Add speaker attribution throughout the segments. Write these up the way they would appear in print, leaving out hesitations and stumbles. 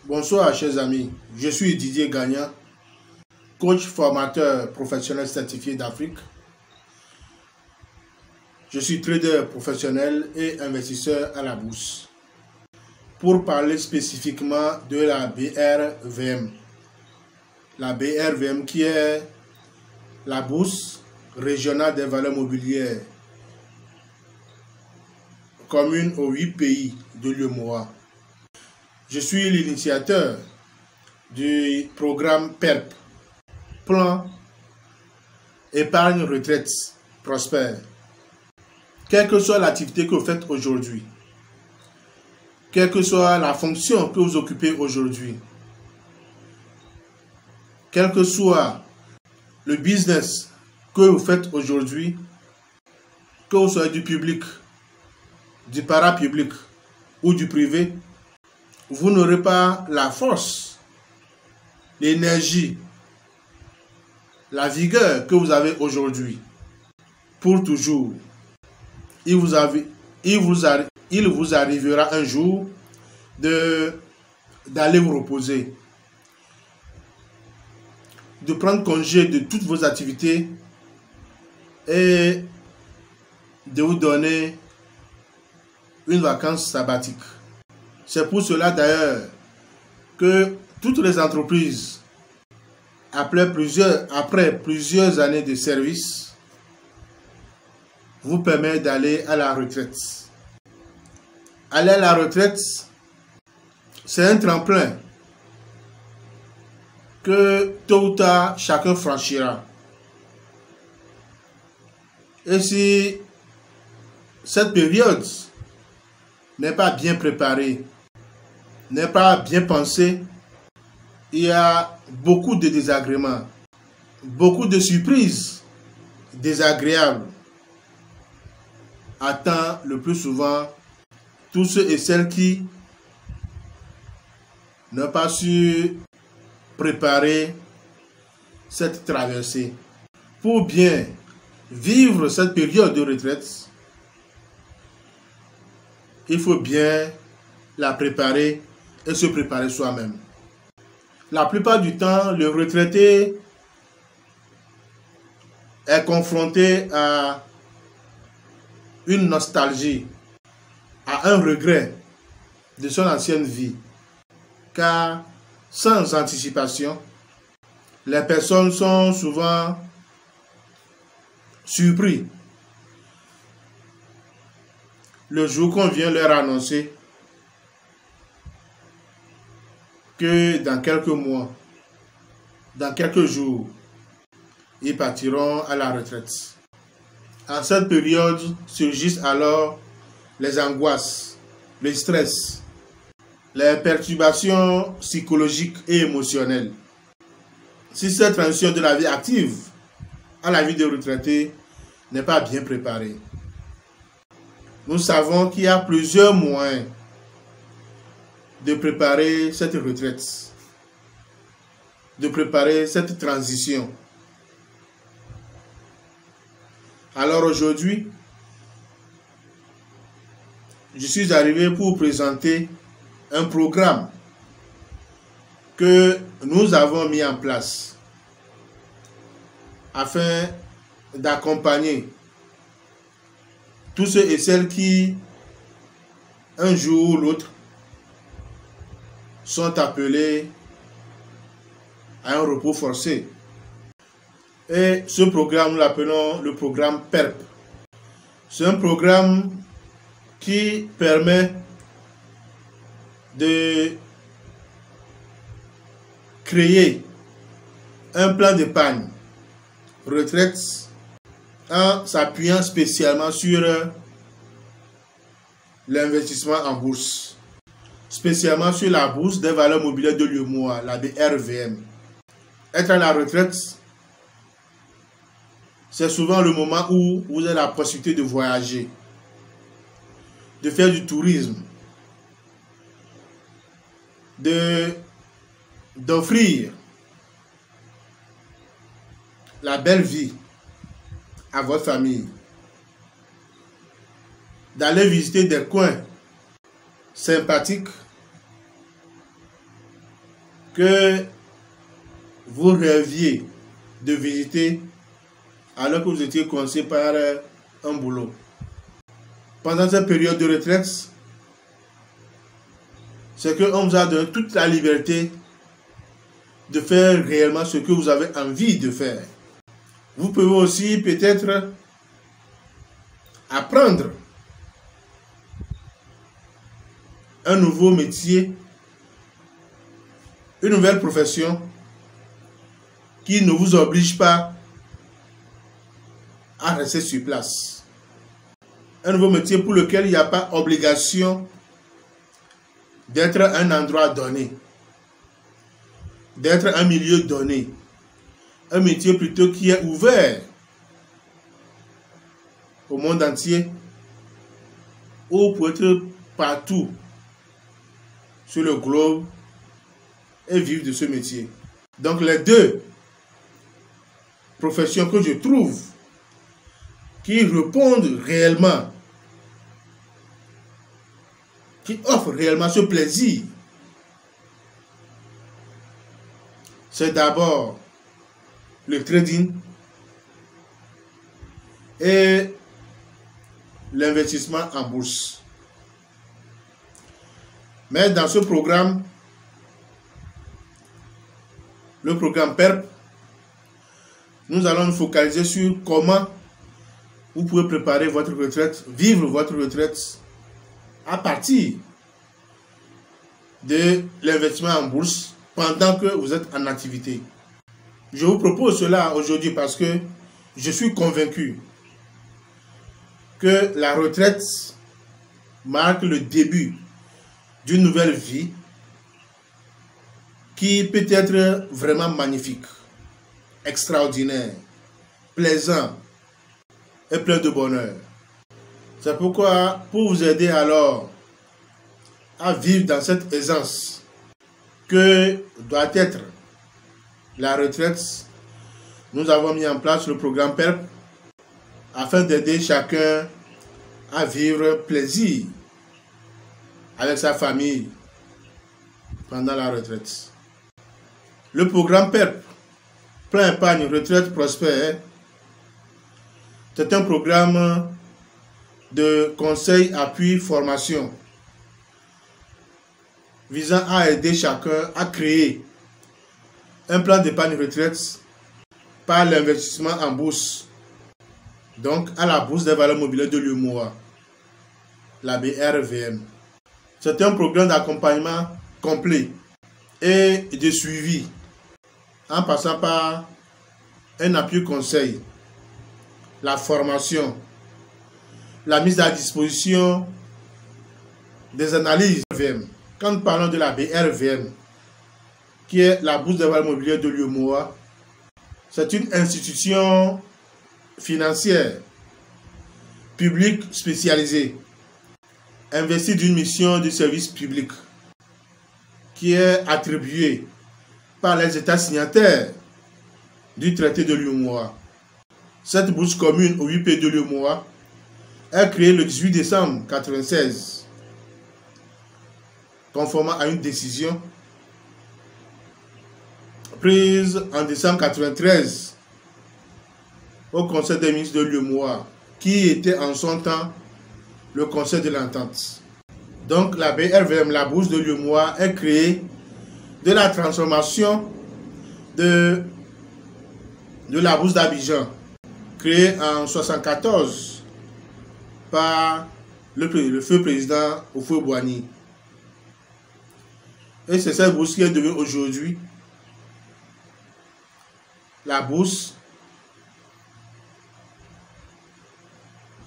Speaker 1: Bonsoir chers amis, je suis Didier Gagnan, coach formateur professionnel certifié d'Afrique. Je suis trader professionnel et investisseur à la bourse. Pour parler spécifiquement de la BRVM. La BRVM qui est la bourse régionale des valeurs mobilières commune aux 8 pays de l'UEMOA. Je suis l'initiateur du programme PERP, Plan Épargne Retraite Prospère. Quelle que soit l'activité que vous faites aujourd'hui, quelle que soit la fonction que vous occupez aujourd'hui, quel que soit le business que vous faites aujourd'hui, que vous soyez du public, du parapublic ou du privé, vous n'aurez pas la force, l'énergie, la vigueur que vous avez aujourd'hui pour toujours. Il vous arrivera un jour d'aller vous reposer, de prendre congé de toutes vos activités et de vous donner une vacance sabbatique. C'est pour cela d'ailleurs que toutes les entreprises, après plusieurs années de service, vous permettent d'aller à la retraite. Aller à la retraite, c'est un tremplin que tôt ou tard chacun franchira. Et si cette période n'est pas bien préparée, n'est pas bien pensée, il y a beaucoup de désagréments, beaucoup de surprises désagréables attend le plus souvent tous ceux et celles qui n'ont pas su préparer cette traversée. Pour bien vivre cette période de retraite, il faut bien la préparer et se préparer soi-même. La plupart du temps, le retraité est confronté à une nostalgie, à un regret de son ancienne vie. Car sans anticipation, les personnes sont souvent surpris le jour qu'on vient leur annoncer que dans quelques mois, dans quelques jours, ils partiront à la retraite. En cette période surgissent alors les angoisses, le stress, les perturbations psychologiques et émotionnelles. Si cette transition de la vie active à la vie de retraité n'est pas bien préparée, nous savons qu'il y a plusieurs moyens de préparer cette retraite, de préparer cette transition. Alors aujourd'hui, je suis arrivé pour vous présenter un programme que nous avons mis en place afin d'accompagner tous ceux et celles qui, un jour ou l'autre, sont appelés à un repos forcé. Et ce programme, nous l'appelons le programme PERP. C'est un programme qui permet de créer un plan d'épargne retraite en s'appuyant spécialement sur l'investissement en bourse, spécialement sur la bourse des valeurs mobilières de l'UEMOA, la BRVM. Être à la retraite, c'est souvent le moment où vous avez la possibilité de voyager, de faire du tourisme, d'offrir la belle vie à votre famille, d'aller visiter des coins sympathiques que vous rêviez de visiter alors que vous étiez coincé par un boulot. Pendant cette période de retraite, c'est qu'on vous a donné toute la liberté de faire réellement ce que vous avez envie de faire. Vous pouvez aussi peut-être apprendre un nouveau métier, une nouvelle profession qui ne vous oblige pas à rester sur place. Un nouveau métier pour lequel il n'y a pas obligation d'être à un endroit donné, d'être un milieu donné. Un métier plutôt qui est ouvert au monde entier, ou pour être partout sur le globe et vivre de ce métier. Donc les deux professions que je trouve qui répondent réellement, qui offrent réellement ce plaisir, c'est d'abord le trading et l'investissement en bourse. Mais dans ce programme, le programme PERP, nous allons nous focaliser sur comment vous pouvez préparer votre retraite, vivre votre retraite à partir de l'investissement en bourse pendant que vous êtes en activité. Je vous propose cela aujourd'hui parce que je suis convaincu que la retraite marque le début d'une nouvelle vie qui peut être vraiment magnifique, extraordinaire, plaisant et plein de bonheur. C'est pourquoi, pour vous aider alors à vivre dans cette aisance que doit être la retraite, nous avons mis en place le programme PERP afin d'aider chacun à vivre plaisir avec sa famille pendant la retraite. Le programme PERP, Plan Épargne Retraite Prospère, c'est un programme de conseil, appui, formation visant à aider chacun à créer un plan d'épargne retraite par l'investissement en bourse, donc à la bourse des valeurs mobilières de l'UEMOA, la BRVM. C'est un programme d'accompagnement complet et de suivi en passant par un appui conseil, la formation, la mise à disposition des analyses BRVM. Quand nous parlons de la BRVM, qui est la bourse des valeurs mobilières de l'UEMOA, c'est une institution financière publique spécialisée, investie d'une mission de service public, qui est attribuée par les États signataires du traité de l'UEMOA. Cette bourse commune aux 8 pays de l'UEMOA est créée le 18 décembre 1996, conformément à une décision prise en décembre 1993 au Conseil des ministres de l'UEMOA, qui était en son temps le Conseil de l'Entente. Donc la BRVM, la bourse de l'UEMOA, est créée de la transformation de la bourse d'Abidjan, créée en 1974 par le feu président Houphouët-Boigny. Et c'est cette bourse qui est devenue aujourd'hui la bourse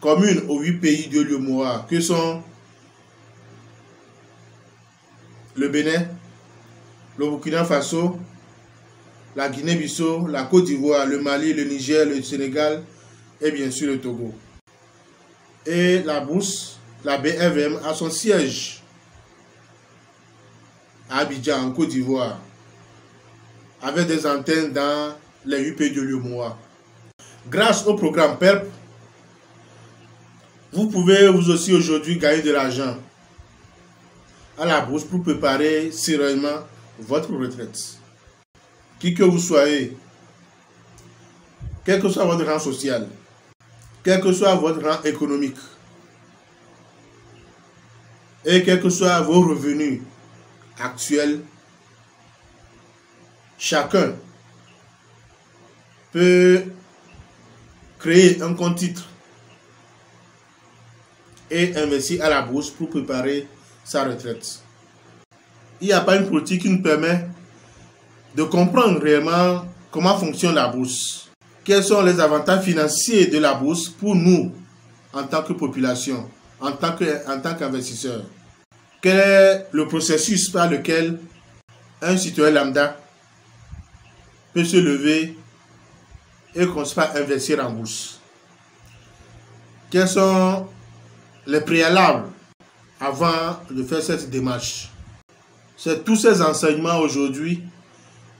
Speaker 1: commune aux 8 pays de l'UEMOA, que sont le Bénin, le Burkina Faso, la Guinée-Bissau, la Côte d'Ivoire, le Mali, le Niger, le Sénégal et bien sûr le Togo. Et la bourse, la BRVM, a son siège à Abidjan, en Côte d'Ivoire, avec des antennes dans les 8 pays de l'UEMOA. Grâce au programme PERP, vous pouvez vous aussi aujourd'hui gagner de l'argent à la bourse pour préparer sérieusement votre retraite. Qui que vous soyez, quel que soit votre rang social, quel que soit votre rang économique, et quels que soient vos revenus actuels, chacun peut créer un compte titre et investir à la bourse pour préparer sa retraite. Il n'y a pas une politique qui nous permet de comprendre réellement comment fonctionne la bourse. Quels sont les avantages financiers de la bourse pour nous en tant que population, en tant qu'investisseur. Quel est le processus par lequel un citoyen lambda peut se lever et commencer à investir en bourse? Quels sont les préalables avant de faire cette démarche? C'est tous ces enseignements aujourd'hui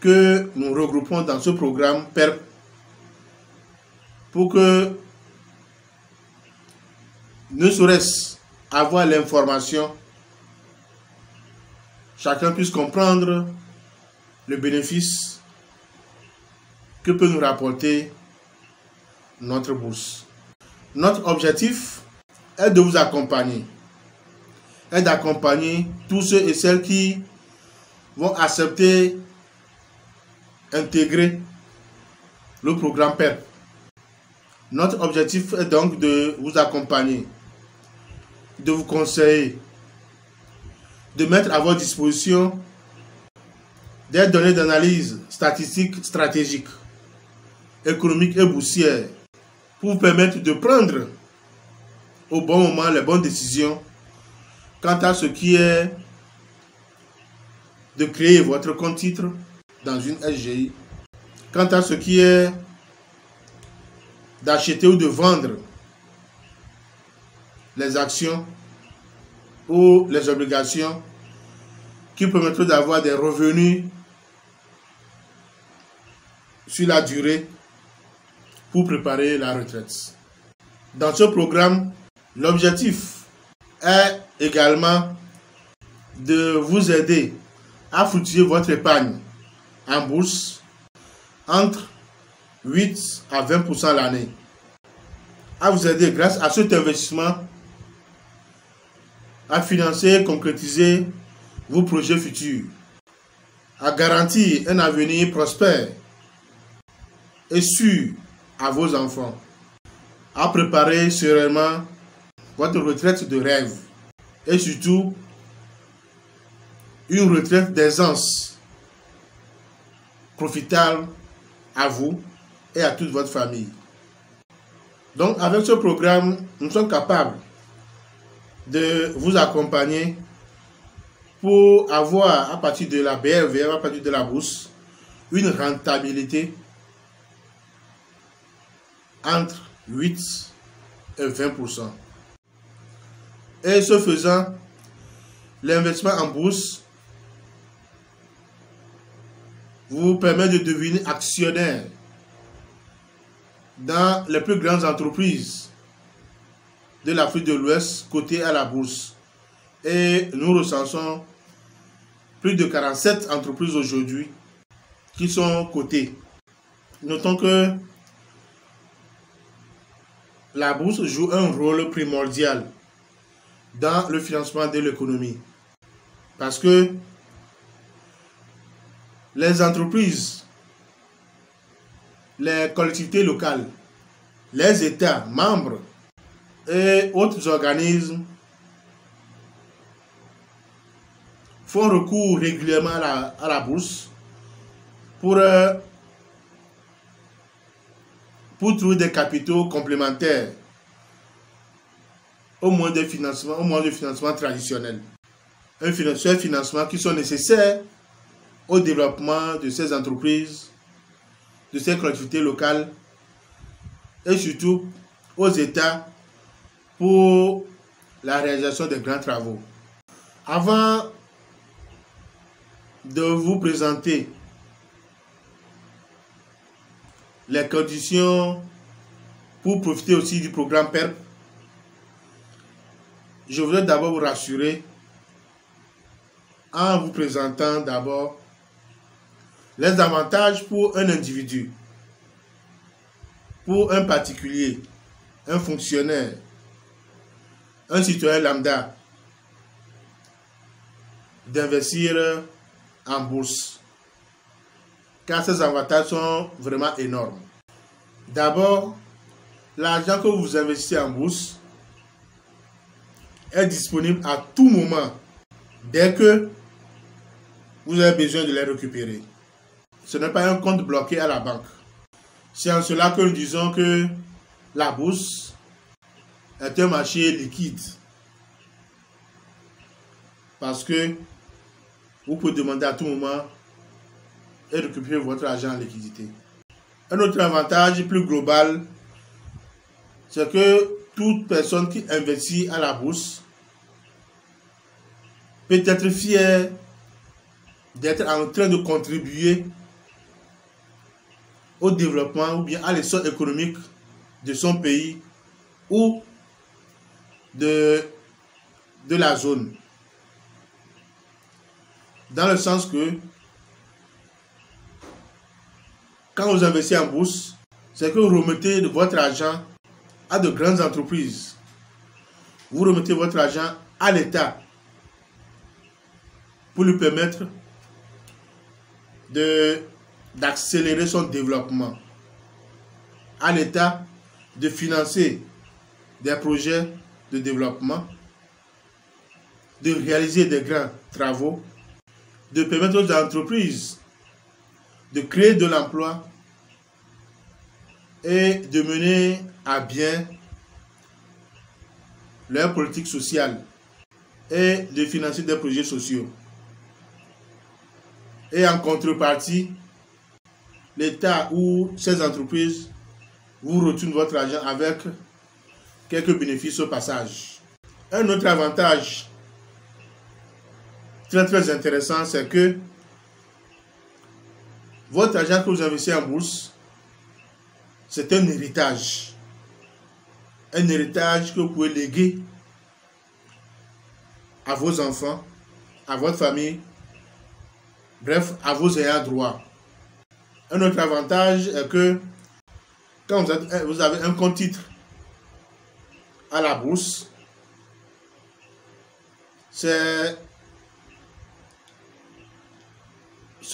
Speaker 1: que nous regroupons dans ce programme PERP pour que, ne serait-ce avoir l'information, chacun puisse comprendre le bénéfice que peut nous rapporter notre bourse. Notre objectif est de vous accompagner, est d'accompagner tous ceux et celles qui vont accepter, intégrer le programme PERP. Notre objectif est donc de vous accompagner, de vous conseiller, de mettre à votre disposition des données d'analyse statistique, stratégique, économique et boursière pour vous permettre de prendre au bon moment les bonnes décisions quant à ce qui est de créer votre compte titre dans une SGI, quant à ce qui est d'acheter ou de vendre les actions ou les obligations qui permettront d'avoir des revenus sur la durée pour préparer la retraite. Dans ce programme, l'objectif est également de vous aider à fructifier votre épargne en bourse entre 8 à 20% l'année. À vous aider grâce à cet investissement à financer et concrétiser vos projets futurs, à garantir un avenir prospère et sûr à vos enfants, à préparer sereinement votre retraite de rêve et surtout une retraite d'aisance profitable à vous et à toute votre famille. Donc avec ce programme, nous sommes capables de vous accompagner pour avoir à partir de la BRV, à partir de la bourse, une rentabilité entre 8 et 20%. Et ce faisant, l'investissement en bourse vous permet de devenir actionnaire dans les plus grandes entreprises de l'Afrique de l'Ouest cotées à la bourse. Et nous recensons plus de 47 entreprises aujourd'hui qui sont cotées. Notons que la bourse joue un rôle primordial dans le financement de l'économie. Parce que les entreprises, les collectivités locales, les États membres et autres organismes font recours régulièrement à la bourse pour trouver des capitaux complémentaires au moins de financement traditionnel. Un financement qui sont nécessaires au développement de ces entreprises, de ces collectivités locales et surtout aux États pour la réalisation des grands travaux. Avant de vous présenter les conditions pour profiter aussi du programme PERP, je voudrais d'abord vous rassurer en vous présentant d'abord Les avantages pour un individu, pour un particulier, un fonctionnaire, un citoyen lambda, d'investir en bourse, car ces avantages sont vraiment énormes. D'abord, l'argent que vous investissez en bourse est disponible à tout moment, dès que vous avez besoin de les récupérer. Ce n'est pas un compte bloqué à la banque. C'est en cela que nous disons que la bourse est un marché liquide. Parce que vous pouvez demander à tout moment et récupérer votre argent en liquidité. Un autre avantage plus global, c'est que toute personne qui investit à la bourse peut être fière d'être en train de contribuer au développement ou bien à l'essor économique de son pays ou de la zone. Dans le sens que quand vous investissez en bourse, c'est que vous remettez votre argent à de grandes entreprises. Vous remettez votre argent à l'État pour lui permettre d'accélérer son développement. À l'État de financer des projets de développement, de réaliser des grands travaux, de permettre aux entreprises de créer de l'emploi et de mener à bien leur politique sociale et de financer des projets sociaux. Et en contrepartie, l'État ou ces entreprises vous retournent votre argent avec quelques bénéfices au passage. Un autre avantage très intéressant, c'est que votre argent que vous investissez en bourse, c'est un héritage. Un héritage que vous pouvez léguer à vos enfants, à votre famille, bref, à vos ayants droit. Un autre avantage est que quand vous avez un compte titre à la bourse, c'est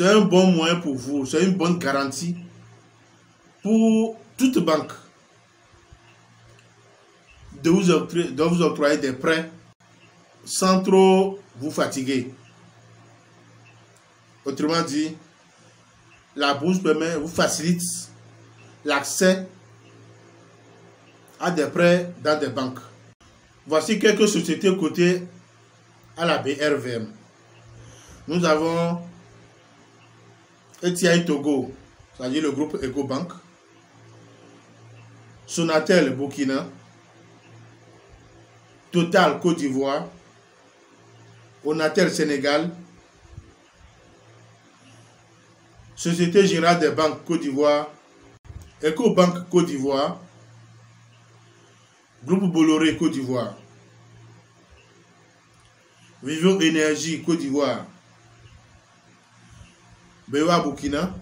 Speaker 1: un bon moyen pour vous, c'est une bonne garantie pour toute banque de vous octroyer des prêts sans trop vous fatiguer. Autrement dit, la bourse vous facilite l'accès à des prêts dans des banques. Voici quelques sociétés cotées à la BRVM. Nous avons ETI Togo, c'est-à-dire le groupe Ecobank, Sonatel Burkina, Total Côte d'Ivoire, Onatel Sénégal, Société Générale des Banques Côte d'Ivoire, Ecobank Côte d'Ivoire, Groupe Bolloré Côte d'Ivoire, Vivo Énergie Côte d'Ivoire, BOA Burkina,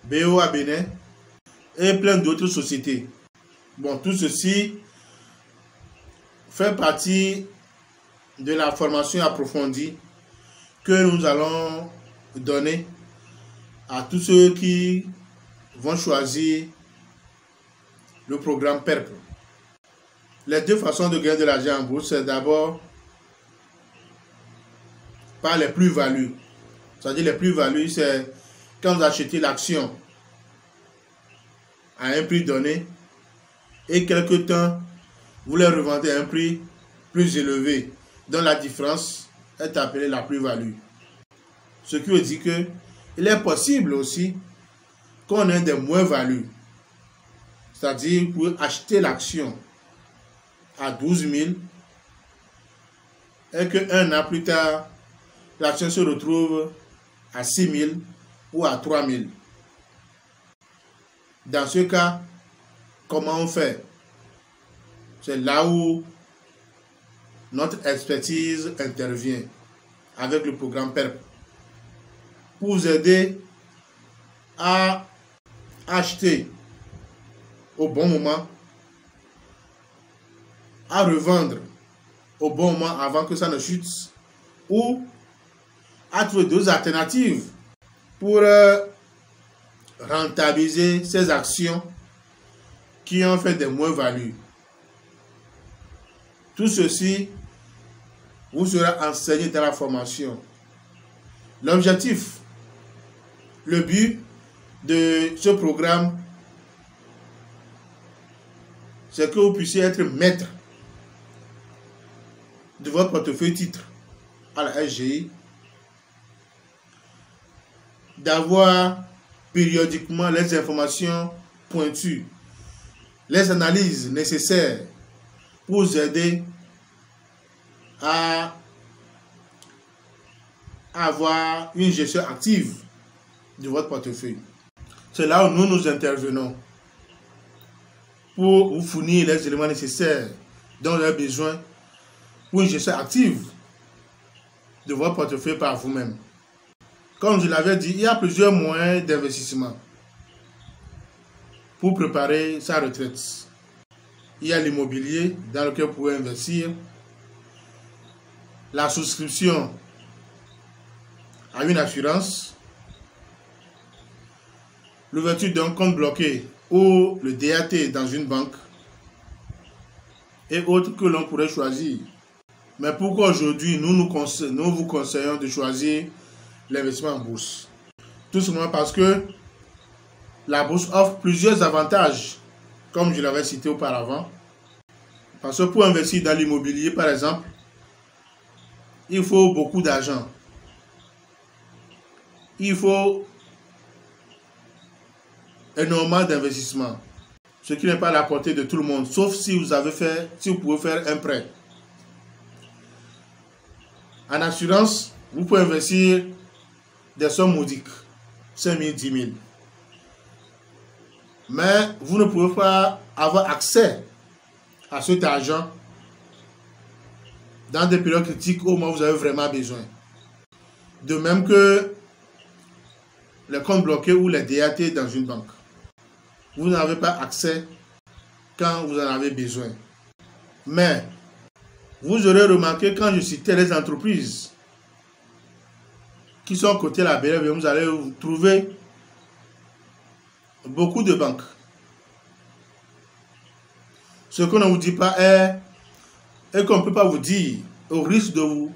Speaker 1: BOA Bénin et plein d'autres sociétés. Bon, tout ceci fait partie de la formation approfondie que nous allons donner à tous ceux qui vont choisir le programme PERP. Les deux façons de gagner de l'argent en bourse, c'est d'abord par les plus-values. C'est-à-dire les plus-values, c'est quand vous achetez l'action à un prix donné et quelque temps, vous les revendez à un prix plus élevé, dont la différence est appelée la plus-value. Ce qui veut dire que il est possible aussi qu'on ait des moins-values. C'est-à-dire, vous pouvez acheter l'action à 12 000 et qu'un an plus tard, l'action se retrouve à 6 000 ou à 3 000. Dans ce cas, comment on fait? C'est là où notre expertise intervient avec le programme PERP. pour vous aider à acheter au bon moment, à revendre au bon moment avant que ça ne chute, ou à trouver d'autres alternatives pour rentabiliser ces actions qui ont fait des moins-values. Tout ceci vous sera enseigné dans la formation. L'objectif, le but de ce programme, c'est que vous puissiez être maître de votre portefeuille titre à la SGI, d'avoir périodiquement les informations pointues, les analyses nécessaires pour vous aider à avoir une gestion active de votre portefeuille. C'est là où nous intervenons pour vous fournir les éléments nécessaires dont vous avez besoin pour une gestion active de votre portefeuille par vous-même. Comme je l'avais dit, il y a plusieurs moyens d'investissement pour préparer sa retraite. Il y a l'immobilier dans lequel vous pouvez investir, la souscription à une assurance, l'ouverture d'un compte bloqué ou le DAT dans une banque et autres que l'on pourrait choisir. Mais pourquoi aujourd'hui nous vous conseillons de choisir l'investissement en bourse? Tout simplement parce que la bourse offre plusieurs avantages, comme je l'avais cité auparavant. Parce que pour investir dans l'immobilier, par exemple, il faut beaucoup d'argent. Il faut énormément d'investissement, ce qui n'est pas à la portée de tout le monde, sauf si vous pouvez faire un prêt. En assurance, vous pouvez investir des sommes modiques, 5 000, 10 000. Mais vous ne pouvez pas avoir accès à cet argent dans des périodes critiques où vous avez vraiment besoin. De même que les comptes bloqués ou les DAT dans une banque. Vous n'avez pas accès quand vous en avez besoin. Mais vous aurez remarqué quand je citais les entreprises qui sont cotées à la BLV, vous allez trouver beaucoup de banques. Ce qu'on ne vous dit pas est qu'on ne peut pas vous dire, au risque de vous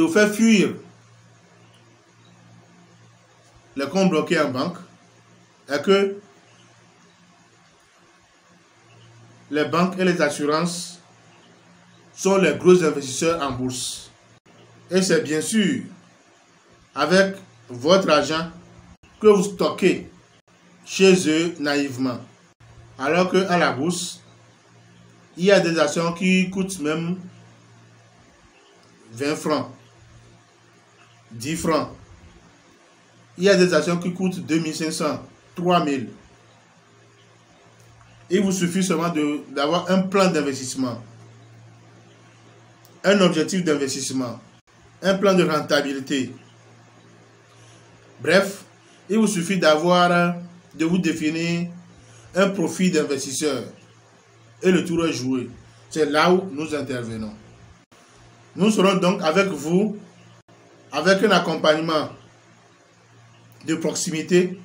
Speaker 1: faire fuir les comptes bloqués en banque, est que les banques et les assurances sont les gros investisseurs en bourse. Et c'est bien sûr avec votre argent que vous stockez chez eux naïvement. Alors qu'à la bourse, il y a des actions qui coûtent même 20 francs, 10 francs. Il y a des actions qui coûtent 2500, 3000. Il vous suffit seulement d'avoir un plan d'investissement, un objectif d'investissement, un plan de rentabilité. Bref, il vous suffit de vous définir un profil d'investisseur et le tour est joué. C'est là où nous intervenons. Nous serons donc avec vous, avec un accompagnement de proximité,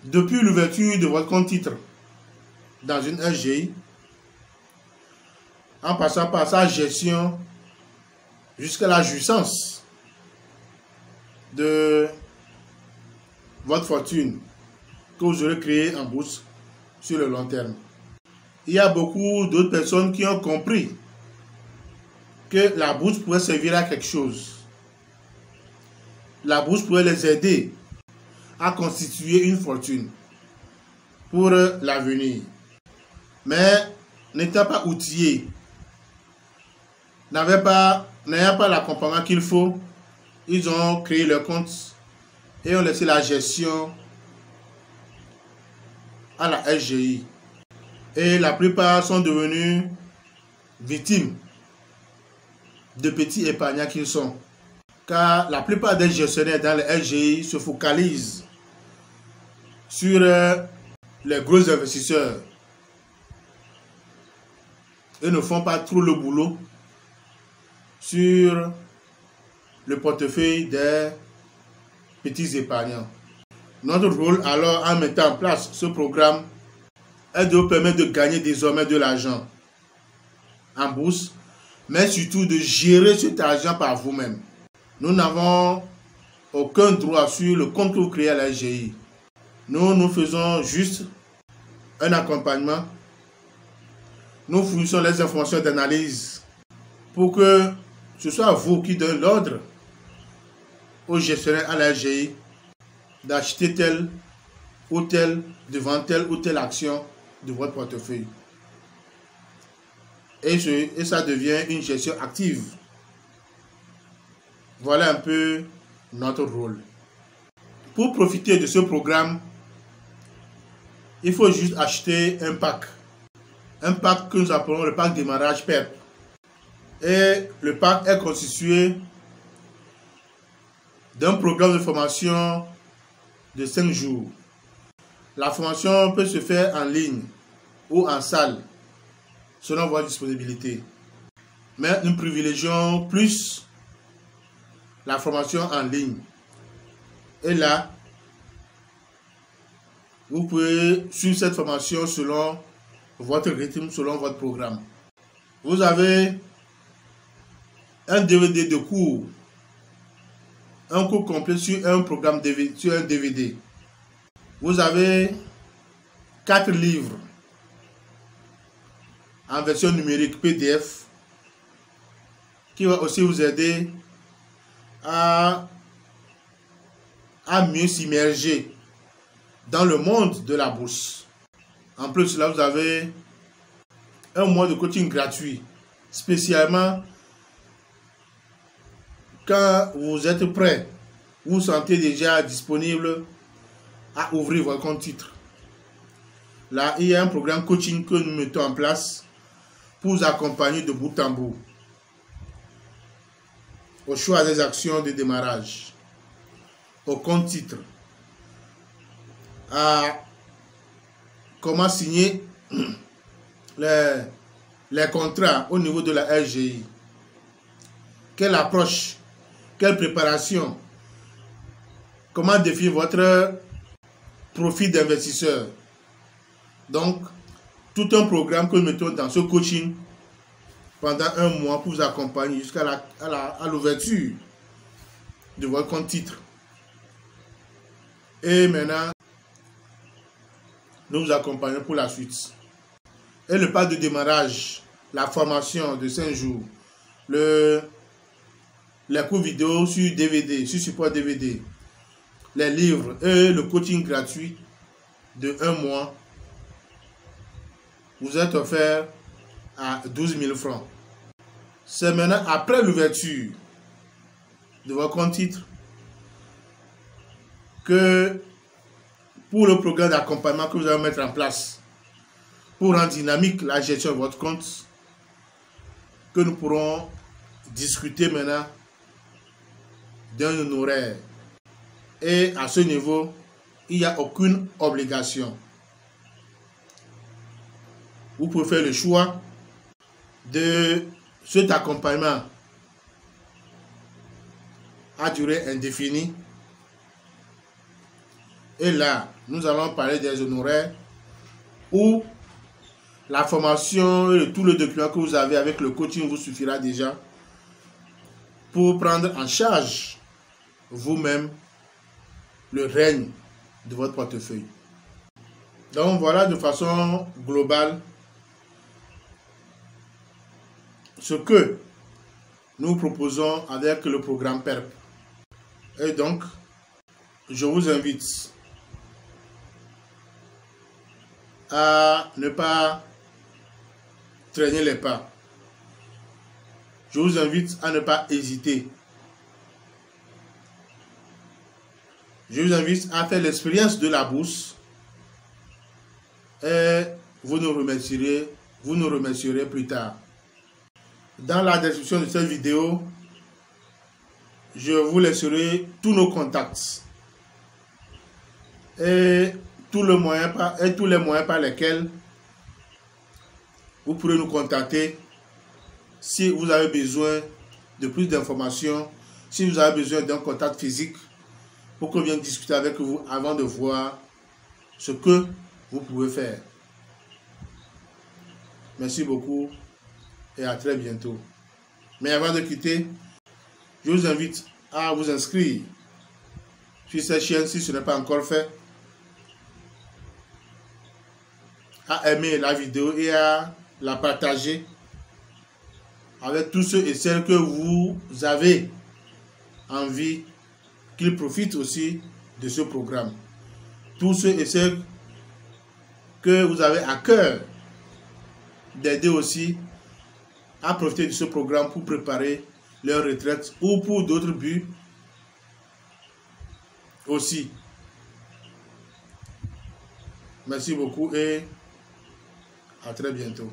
Speaker 1: depuis l'ouverture de votre compte titre dans une SGI, en passant par sa gestion jusqu'à la jouissance de votre fortune que vous aurez créée en bourse sur le long terme. Il y a beaucoup d'autres personnes qui ont compris que la bourse pouvait servir à quelque chose. La bourse pouvait les aider à constituer une fortune pour l'avenir. Mais n'étant pas outillés, n'ayant pas l'accompagnement qu'il faut, ils ont créé leur compte et ont laissé la gestion à la SGI. Et la plupart sont devenus victimes de petits épargnants qu'ils sont. car la plupart des gestionnaires dans les LGI se focalisent sur les gros investisseurs et ne font pas trop le boulot sur le portefeuille des petits épargnants. Notre rôle alors en mettant en place ce programme est de vous permettre de gagner désormais de l'argent en bourse, mais surtout de gérer cet argent par vous-même. Nous n'avons aucun droit sur le compte que vous créez à la LGI. Nous faisons juste un accompagnement. Nous fournissons les informations d'analyse pour que ce soit vous qui donnez l'ordre aux gestionnaires à la LGI d'acheter telle ou telle, de vendre telle ou telle action de votre portefeuille. Et ça devient une gestion active. Voilà un peu notre rôle. Pour profiter de ce programme, il faut juste acheter un pack. Un pack que nous appelons le pack démarrage PEP. Et le pack est constitué d'un programme de formation de 5 jours. La formation peut se faire en ligne ou en salle, selon votre disponibilité. Mais nous privilégions plus la formation en ligne. Et là, vous pouvez suivre cette formation selon votre rythme, selon votre programme. Vous avez un DVD de cours, un cours complet sur un programme DVD, sur un DVD. Vous avez 4 livres en version numérique PDF qui va aussi vous aider à mieux s'immerger dans le monde de la bourse. En plus, là, vous avez un mois de coaching gratuit, spécialement quand vous êtes prêt, vous vous sentez déjà disponible à ouvrir votre compte titre. Là, il y a un programme coaching que nous mettons en place pour vous accompagner de bout en bout au choix des actions de démarrage, au compte titre, à comment signer les contrats au niveau de la LGI, quelle approche, quelle préparation, comment définir votre profil d'investisseur. Donc, tout un programme que nous mettons dans ce coaching pendant un mois pour vous accompagner jusqu'à l'ouverture de votre compte titre. Et maintenant, nous vous accompagnons pour la suite. Et le pas de démarrage, la formation de 5 jours, les cours vidéo sur DVD, sur support DVD, les livres et le coaching gratuit de 1 mois vous êtes offert à 12 000 francs. C'est maintenant après l'ouverture de votre compte titre que pour le programme d'accompagnement que vous allez mettre en place pour rendre dynamique la gestion de votre compte, que nous pourrons discuter maintenant d'un honoraire. Et à ce niveau, il n'y a aucune obligation. Vous pouvez faire le choix de cet accompagnement à durée indéfinie. Et là, nous allons parler des honoraires où la formation et tout le document que vous avez avec le coaching vous suffira déjà pour prendre en charge vous-même le règne de votre portefeuille. Donc voilà de façon globale ce que nous proposons avec le programme PERP. Et donc, je vous invite à ne pas traîner les pas. Je vous invite à ne pas hésiter. Je vous invite à faire l'expérience de la bourse et vous nous remercierez plus tard. Dans la description de cette vidéo, je vous laisserai tous nos contacts et tous les moyens par lesquels vous pourrez nous contacter si vous avez besoin de plus d'informations, si vous avez besoin d'un contact physique pour qu'on vienne discuter avec vous avant de voir ce que vous pouvez faire. Merci beaucoup et à très bientôt. Mais avant de quitter, je vous invite à vous inscrire sur cette chaîne si ce n'est pas encore fait, à aimer la vidéo et à la partager avec tous ceux et celles que vous avez envie qu'ils profitent aussi de ce programme. Tous ceux et celles que vous avez à cœur d'aider aussi à profiter de ce programme pour préparer leur retraite ou pour d'autres buts aussi. Merci beaucoup et à très bientôt.